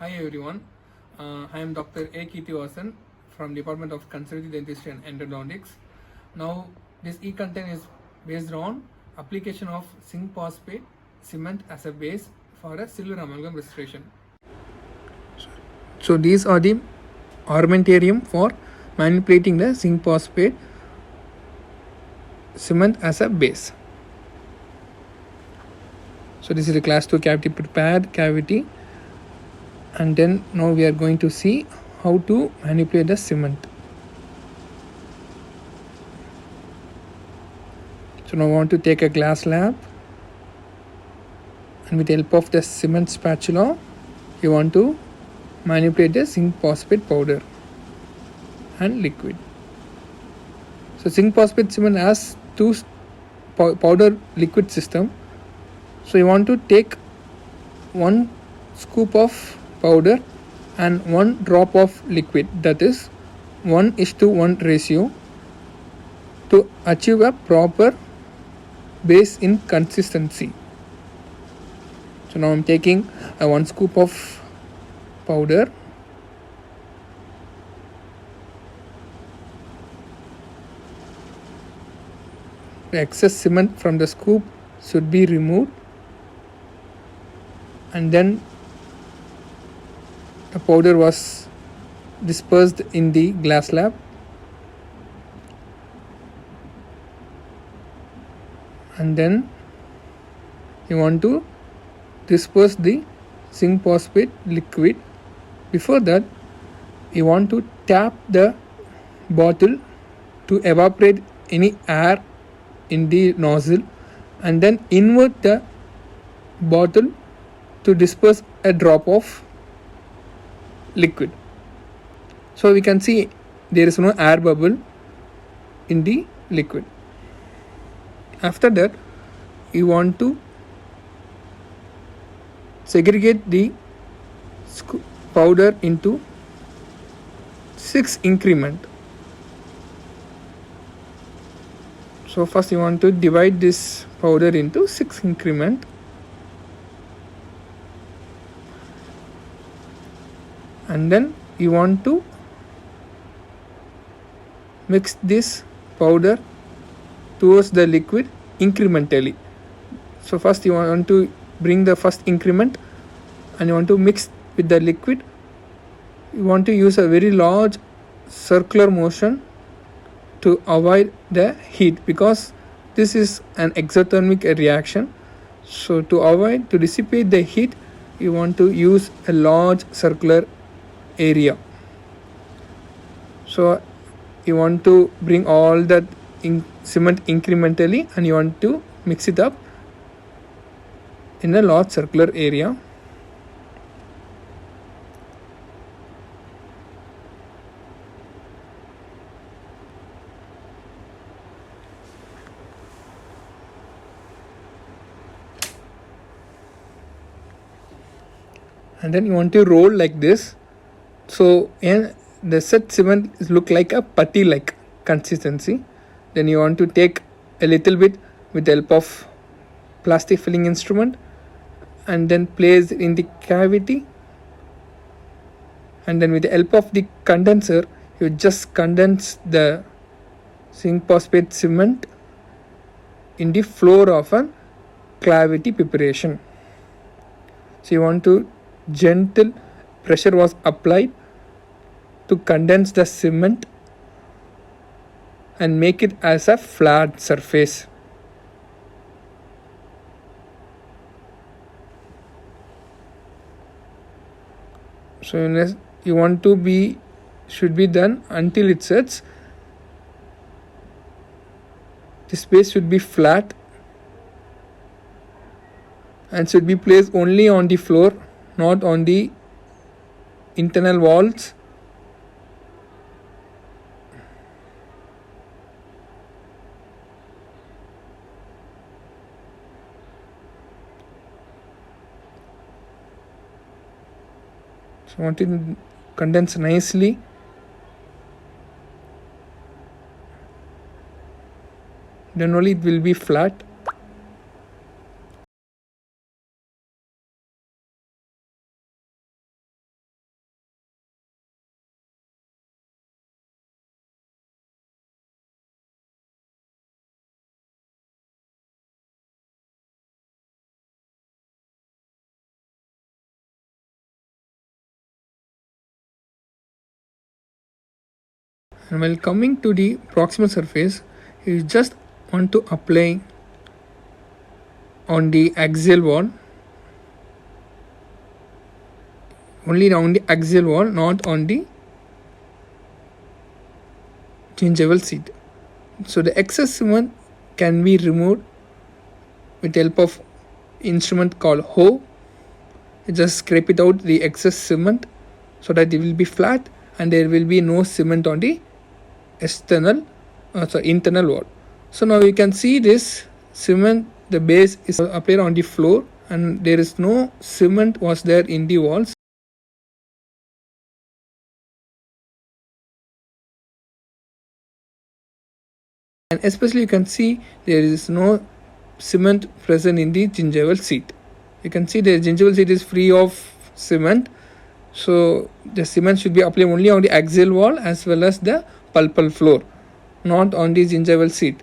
Hi everyone, I am Dr. A. Kirtivasan from Department of Conservative Dentistry and Endodontics. Now this e-content is based on application of zinc phosphate cement as a base for a silver amalgam restoration. So these are the armamentarium for manipulating the zinc phosphate cement as a base. So this is a class 2 cavity prepared cavity, and then now we are going to see how to manipulate the cement. So now I want to take a glass slab, and with the help of the cement spatula you want to manipulate the zinc phosphate powder and liquid. So zinc phosphate cement has two powder liquid system. So you want to take 1 scoop of powder and 1 drop of liquid, that is 1:1 ratio, to achieve a proper base in consistency. So now I'm taking a 1 scoop of powder, the excess cement from the scoop should be removed, and then the powder was dispersed in the glass slab, and then you want to disperse the zinc phosphate liquid. Before that, you want to tap the bottle to evaporate any air in the nozzle, and then invert the bottle to disperse a drop of liquid. So we can see there is no air bubble in the liquid. After that, you want to segregate the powder into 6 increment. So first you want to divide this powder into 6 increment, and then you want to mix this powder towards the liquid incrementally. So first you want to bring the first increment and you want to mix with the liquid. You want to use a very large circular motion to avoid the heat, because this is an exothermic reaction. So to dissipate the heat, you want to use a large circular area. So you want to bring all that cement incrementally, and you want to mix it up in a large circular area. And then you want to roll like this. So the set cement look like a putty like consistency. Then you want to take a little bit with the help of plastic filling instrument, and then place in the cavity, and then with the help of the condenser you just condense the zinc phosphate cement in the floor of a cavity preparation. So you want to gentle pressure was applied to condense the cement and make it as a flat surface. So you want to should be done until it sets. This base should be flat and should be placed only on the floor, not on the internal walls. So I want to condense nicely, then only it will be flat. And while coming to the proximal surface, you just want to apply on the axial wall, only on the axial wall, not on the gingival seat. So the excess cement can be removed with the help of instrument called hoe. You just scrape it out the excess cement so that it will be flat and there will be no cement on the internal wall. So now you can see this cement, the base is appear on the floor and there is no cement was there in the walls. And especially you can see there is no cement present in the gingival seat. You can see the gingival seat is free of cement. So the cement should be applied only on the axial wall as well as the pulpal floor, not on the gingival seat.